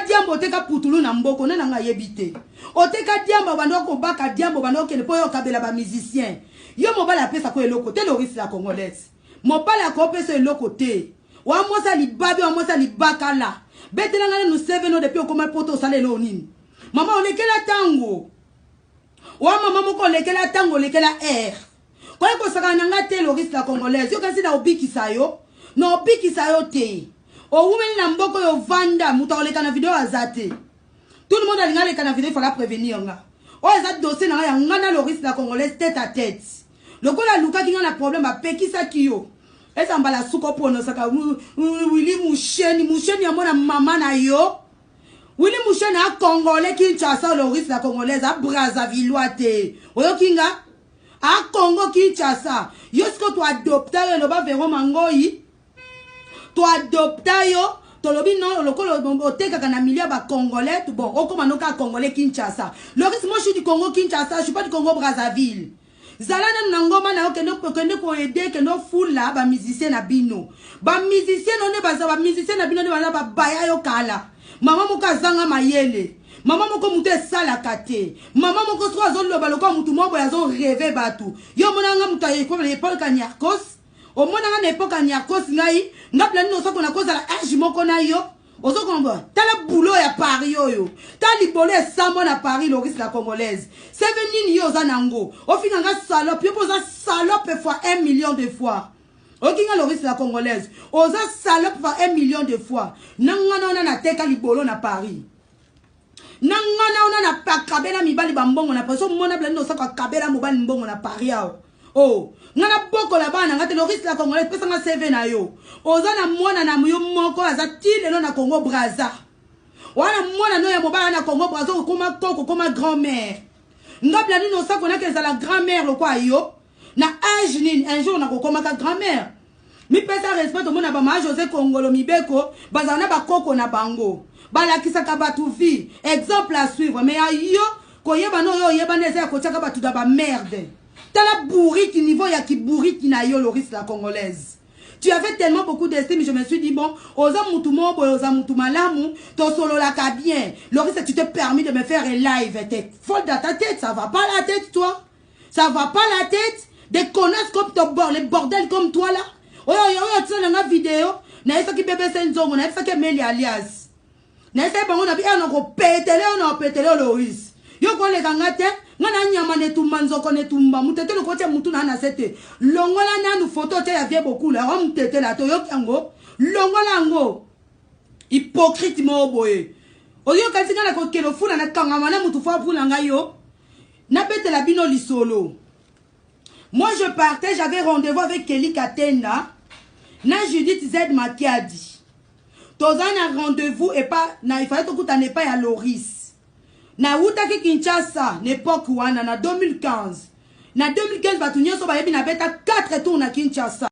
diambo oteka putulu na mboko na nga yebite oteka diambo bandoko baka diambo bandoko ne po yo kabela ba musicien yo mobala pesa ko eloko te Loris la congolaise mobala ko pesa eloko te wa mosa libabi wa mosa libakala betela ngana nous seveno depuis okoma poto salelo nini mama olekela tango wa mama moko olekela tango olekela air ko ko saka nyanga te Loris la congolaise yo kasi na obikisa yo no obikisa yo te o wumeli na mboko yo vanda muta oleka na video azate tout le monde a lingale kana video il fallait prévenir nga o azate dossier na ya ngana Loris la congolaise tête à tête le kola luka kinga na problème a pekisa kiyo esa mbala suko pono saka Willy Musheni ya mona mama na yo Willy Musheni a congolais Kinshasa Loris la congolaise a Brazzaville te oyo kinga a Congo Kinshasa yo sko to adopter yo loba vero mangoi to adopter yo to lobi non lokolo oteka kana milieu ba congolais tout bon okoma noka congolais Kinshasa Loris moi je suis du Congo Kinshasa je suis pas du Congo Brazzaville zalana nangoma na okende ko aider que no fula ba musicien na bino ba musicien no ne ba musicien na bino ne bana ba baya yo kala mama moka zanga mayele mama moko mutu esala kate mama moko so azoloba loko mutu mobo yazo rêver batu yo monanga mutu ayeko na époque Kanyakos o monanga na époque Kanyakos ngai ngapla nino soko na kozala age moko na yo ozo komba tala boulot ya Paris yo tali bolé sambo na Paris Loris la congolaise c'est venu yo zanango o finanga salope yo poza salope fois 1 million de fois o kinga Loris la congolaise oza salope fois 1 million de fois nangana na teka libolo na Paris nangana ona na pakabela mibali bambongo na paso mona blendo saka kabela mobali mbongo na Paris yao oh ngana boko la bana ngate Loris la congolaise pesa nga CV na yo oza na mwana na yo moko azati lelo na Congo Brazza wana mwana no ya mobala na Congo Brazza koma koko koma grand-mère ngabla nino sako na keza la grand-mère lo kwa yo na âge nini un jour na kokoma ka grand-mère mi pesa respect mona ba ma José Kongolo Mibeko bazana ba koko na bango balakisa ka batu vie exemple à suivre mais ayo koyeba no yo yeba neza ko chaka batu da ba merde tala bourrique niveau ya ki bourrique na yo Loris la congolaise tu avais tellement beaucoup d'estime je me suis dit bon oza mutu mo oza mutu malamu to solo la ka bien Loris tu t'es permis de me faire un live t'es folle dans ta tête ça va pas la tête toi ça va pas la tête des connasses comme ton bord les bordels comme toi là tu sais dans la vidéo na esa ki bébé senzongo na esa ki meli alias na esa bango na bi na ko petele Loris yo ko le kangate ngana nyama ne tumba nzoko ne tumba mutete le kote mutu na sete longola nanu photo te ya vie beaucoup là on mutete la to yo kango longola ngo hypocrite mo boye oyo katinga na ko kelo funa na kangama na mutu fa pula ngayo na bete la bino lisolo moi je partais j'avais rendez-vous avec Kelly Katenda na Judith Z Makiadi tozana rendez-vous et pas na il fallait tout n'est pas à Loris na utaki Kinshasa n'époque wana na 2015 na 2015 batu nyoso ba yebi na beta 4 tours na Kinshasa